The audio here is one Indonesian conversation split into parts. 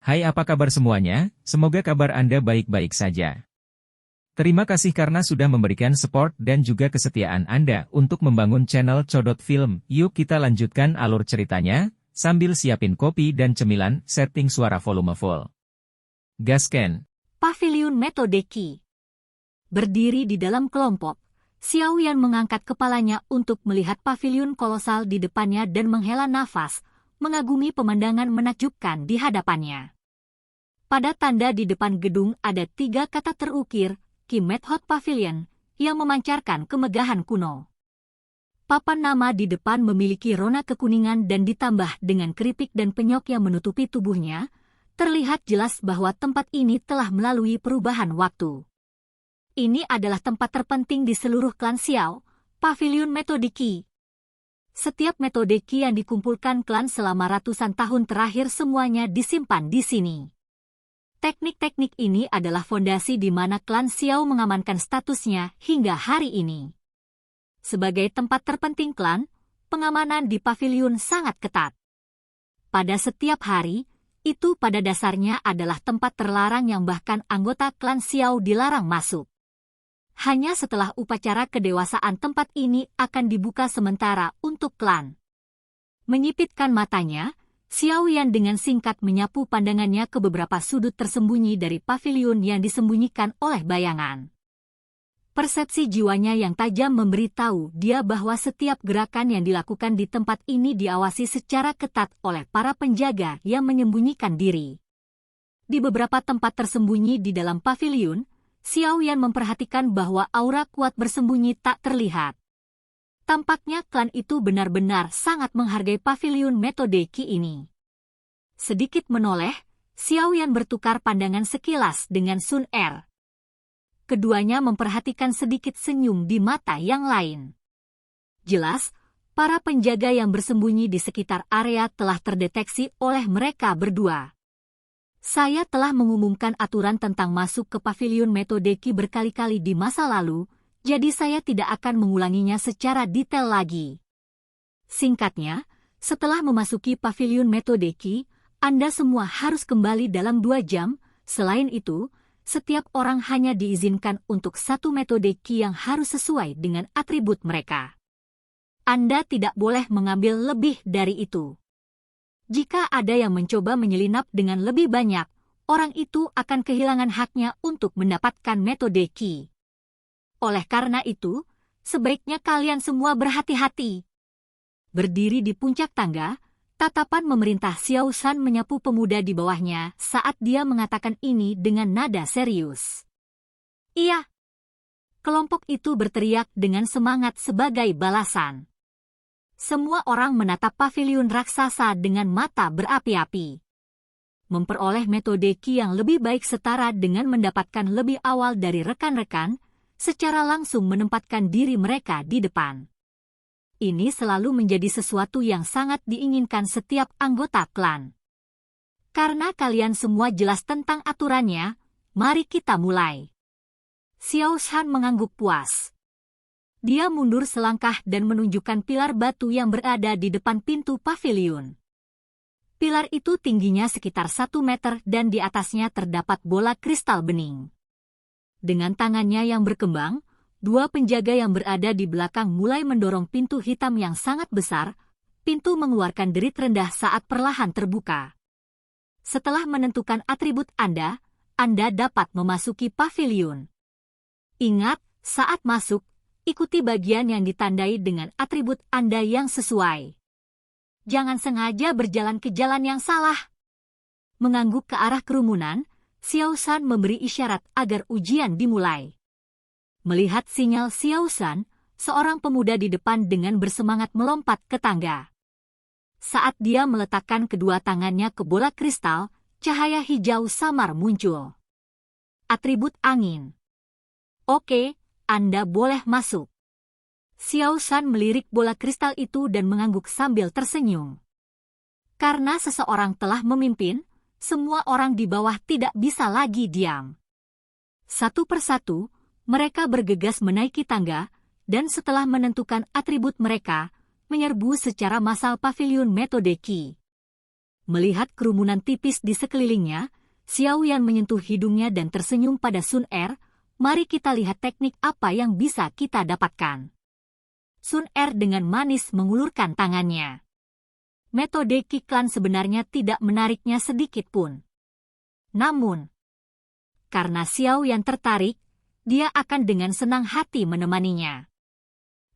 Hai, apa kabar semuanya? Semoga kabar Anda baik-baik saja. Terima kasih karena sudah memberikan support dan juga kesetiaan Anda untuk membangun channel Codot Film. Yuk kita lanjutkan alur ceritanya, sambil siapin kopi dan cemilan, setting suara volume full. Gasken. Paviliun Metode Qi. Berdiri di dalam kelompok, Xiao Yan mengangkat kepalanya untuk melihat paviliun kolosal di depannya dan menghela nafas, mengagumi pemandangan menakjubkan di hadapannya. Pada tanda di depan gedung ada 3 kata terukir, Qi Method Pavilion, yang memancarkan kemegahan kuno. Papan nama di depan memiliki rona kekuningan dan ditambah dengan keripik dan penyok yang menutupi tubuhnya, terlihat jelas bahwa tempat ini telah melalui perubahan waktu. Ini adalah tempat terpenting di seluruh klan Xiao, Paviliun Metode Qi. Setiap metode Qi yang dikumpulkan klan selama ratusan tahun terakhir semuanya disimpan di sini. Teknik-teknik ini adalah fondasi di mana klan Xiao mengamankan statusnya hingga hari ini. Sebagai tempat terpenting klan, pengamanan di paviliun sangat ketat. Pada setiap hari, itu pada dasarnya adalah tempat terlarang yang bahkan anggota klan Xiao dilarang masuk. Hanya setelah upacara kedewasaan tempat ini akan dibuka sementara untuk klan. Menyipitkan matanya, Xiao Yan dengan singkat menyapu pandangannya ke beberapa sudut tersembunyi dari paviliun yang disembunyikan oleh bayangan. Persepsi jiwanya yang tajam memberitahu dia bahwa setiap gerakan yang dilakukan di tempat ini diawasi secara ketat oleh para penjaga yang menyembunyikan diri. Di beberapa tempat tersembunyi di dalam paviliun, Xiao Yan memperhatikan bahwa aura kuat bersembunyi tak terlihat. Tampaknya klan itu benar-benar sangat menghargai paviliun metode Qi ini. Sedikit menoleh, Xiao Yan bertukar pandangan sekilas dengan Sun Er. Keduanya memperhatikan sedikit senyum di mata yang lain. Jelas, para penjaga yang bersembunyi di sekitar area telah terdeteksi oleh mereka berdua. Saya telah mengumumkan aturan tentang masuk ke paviliun metode Qi berkali-kali di masa lalu, jadi saya tidak akan mengulanginya secara detail lagi. Singkatnya, setelah memasuki paviliun metode Qi, Anda semua harus kembali dalam 2 jam, selain itu, setiap orang hanya diizinkan untuk 1 metode Qi yang harus sesuai dengan atribut mereka. Anda tidak boleh mengambil lebih dari itu. Jika ada yang mencoba menyelinap dengan lebih banyak, orang itu akan kehilangan haknya untuk mendapatkan metode Qi. Oleh karena itu, sebaiknya kalian semua berhati-hati. Berdiri di puncak tangga, tatapan memerintah Xiao Shan menyapu pemuda di bawahnya saat dia mengatakan ini dengan nada serius. Iya. Kelompok itu berteriak dengan semangat sebagai balasan. Semua orang menatap paviliun raksasa dengan mata berapi-api. Memperoleh metode Qi yang lebih baik setara dengan mendapatkan lebih awal dari rekan-rekan, secara langsung menempatkan diri mereka di depan. Ini selalu menjadi sesuatu yang sangat diinginkan setiap anggota klan. Karena kalian semua jelas tentang aturannya, mari kita mulai. Xiao Shan mengangguk puas. Dia mundur selangkah dan menunjukkan pilar batu yang berada di depan pintu paviliun. Pilar itu tingginya sekitar 1 meter dan di atasnya terdapat bola kristal bening. Dengan tangannya yang berkembang, 2 penjaga yang berada di belakang mulai mendorong pintu hitam yang sangat besar. Pintu mengeluarkan derit rendah saat perlahan terbuka. Setelah menentukan atribut Anda dapat memasuki paviliun. Ingat, saat masuk, ikuti bagian yang ditandai dengan atribut Anda yang sesuai. Jangan sengaja berjalan ke jalan yang salah. Mengangguk ke arah kerumunan, Xiao Shan memberi isyarat agar ujian dimulai. Melihat sinyal Xiao Shan, seorang pemuda di depan dengan bersemangat melompat ke tangga. Saat dia meletakkan kedua tangannya ke bola kristal, cahaya hijau samar muncul. Atribut angin. Oke. Anda boleh masuk. Xiao Shan melirik bola kristal itu dan mengangguk sambil tersenyum. Karena seseorang telah memimpin, semua orang di bawah tidak bisa lagi diam. Satu persatu, mereka bergegas menaiki tangga, dan setelah menentukan atribut mereka, menyerbu secara massal paviliun metode Qi. Melihat kerumunan tipis di sekelilingnya, Xiaoyan menyentuh hidungnya dan tersenyum pada Sun Er. Mari kita lihat teknik apa yang bisa kita dapatkan. Sun Er dengan manis mengulurkan tangannya. Metode Kiklan sebenarnya tidak menariknya sedikit pun. Namun, karena Xiaoyan tertarik, dia akan dengan senang hati menemaninya.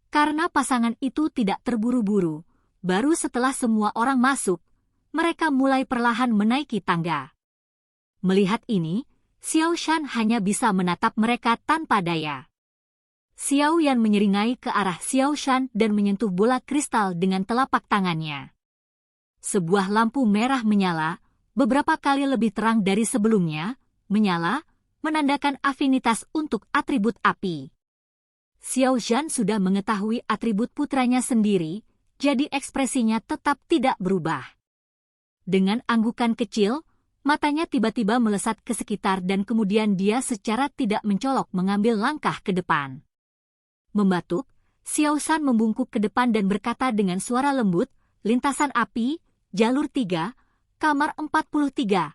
Karena pasangan itu tidak terburu-buru, baru setelah semua orang masuk, mereka mulai perlahan menaiki tangga. Melihat ini, Xiao Shan hanya bisa menatap mereka tanpa daya. Xiaoyan menyeringai ke arah Xiao Shan dan menyentuh bola kristal dengan telapak tangannya. Sebuah lampu merah menyala, beberapa kali lebih terang dari sebelumnya, menyala, menandakan afinitas untuk atribut api. Xiao Shan sudah mengetahui atribut putranya sendiri, jadi ekspresinya tetap tidak berubah. Dengan anggukan kecil, matanya tiba-tiba melesat ke sekitar dan kemudian dia secara tidak mencolok mengambil langkah ke depan. Membatuk, Xiao Shan membungkuk ke depan dan berkata dengan suara lembut, lintasan api, jalur 3, kamar 43.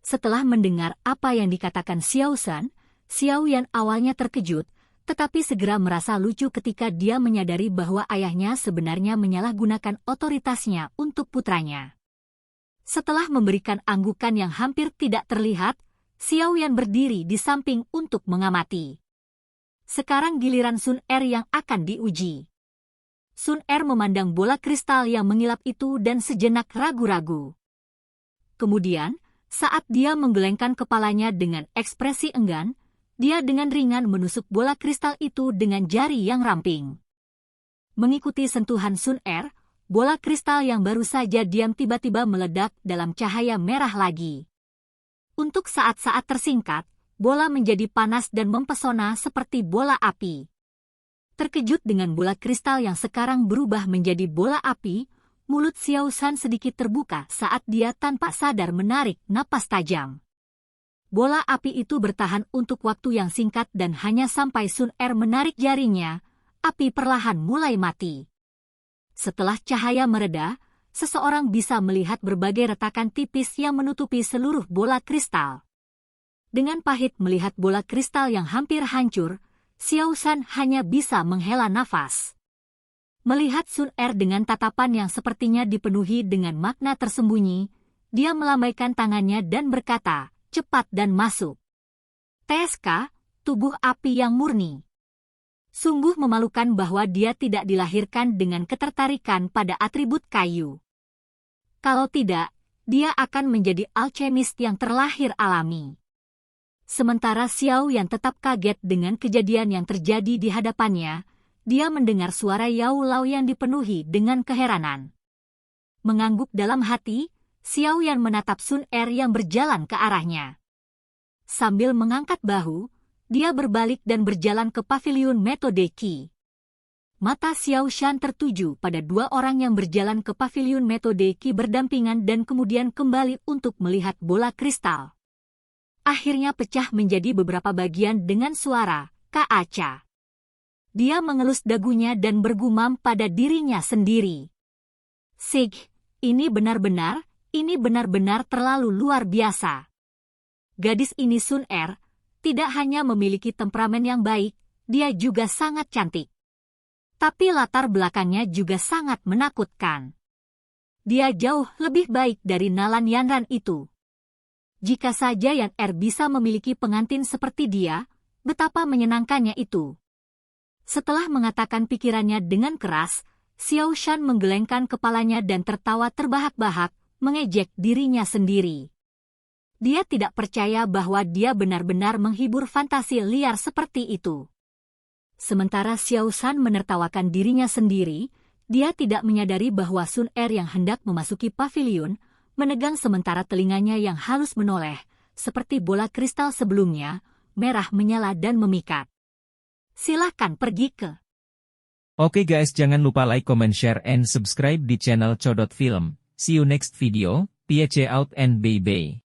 Setelah mendengar apa yang dikatakan Xiao Shan, Xiaoyan awalnya terkejut, tetapi segera merasa lucu ketika dia menyadari bahwa ayahnya sebenarnya menyalahgunakan otoritasnya untuk putranya. Setelah memberikan anggukan yang hampir tidak terlihat, Xiaoyan berdiri di samping untuk mengamati. Sekarang giliran Sun Er yang akan diuji. Sun Er memandang bola kristal yang mengilap itu dan sejenak ragu-ragu. Kemudian, saat dia menggelengkan kepalanya dengan ekspresi enggan, dia dengan ringan menusuk bola kristal itu dengan jari yang ramping. Mengikuti sentuhan Sun Er, bola kristal yang baru saja diam tiba-tiba meledak dalam cahaya merah lagi. Untuk saat-saat tersingkat, bola menjadi panas dan mempesona seperti bola api. Terkejut dengan bola kristal yang sekarang berubah menjadi bola api, mulut Xiao Shan sedikit terbuka saat dia tanpa sadar menarik napas tajam. Bola api itu bertahan untuk waktu yang singkat dan hanya sampai Sun Er menarik jarinya, api perlahan mulai mati. Setelah cahaya mereda, seseorang bisa melihat berbagai retakan tipis yang menutupi seluruh bola kristal. Dengan pahit melihat bola kristal yang hampir hancur, Xiao Shan hanya bisa menghela nafas. Melihat Sun Er dengan tatapan yang sepertinya dipenuhi dengan makna tersembunyi, dia melambaikan tangannya dan berkata, cepat dan masuk. TSK, tubuh api yang murni. Sungguh memalukan bahwa dia tidak dilahirkan dengan ketertarikan pada atribut kayu. Kalau tidak, dia akan menjadi alkemis yang terlahir alami. Sementara Xiao yang tetap kaget dengan kejadian yang terjadi di hadapannya, dia mendengar suara Yao Lao yang dipenuhi dengan keheranan. Mengangguk dalam hati, Xiao Yan menatap Sun Er yang berjalan ke arahnya. Sambil mengangkat bahu, dia berbalik dan berjalan ke paviliun metode Qi. Mata Xiao Shan tertuju pada dua orang yang berjalan ke paviliun metode Qi berdampingan dan kemudian kembali untuk melihat bola kristal. Akhirnya pecah menjadi beberapa bagian dengan suara "Kaaca". Dia mengelus dagunya dan bergumam pada dirinya sendiri. Sig, ini benar-benar terlalu luar biasa. Gadis ini Sun Er, tidak hanya memiliki temperamen yang baik, dia juga sangat cantik. Tapi latar belakangnya juga sangat menakutkan. Dia jauh lebih baik dari Nalan Yanran itu. Jika saja Yan Er bisa memiliki pengantin seperti dia, betapa menyenangkannya itu. Setelah mengatakan pikirannya dengan keras, Xiao Shan menggelengkan kepalanya dan tertawa terbahak-bahak, mengejek dirinya sendiri. Dia tidak percaya bahwa dia benar-benar menghibur fantasi liar seperti itu. Sementara Xiao Shan menertawakan dirinya sendiri, dia tidak menyadari bahwa Sun Er yang hendak memasuki paviliun, menegang sementara telinganya yang halus menoleh, seperti bola kristal sebelumnya, merah menyala dan memikat. Silakan pergi ke. Oke guys, jangan lupa like, comment, share, and subscribe di channel Codot Film. See you next video, peace out and bye-bye.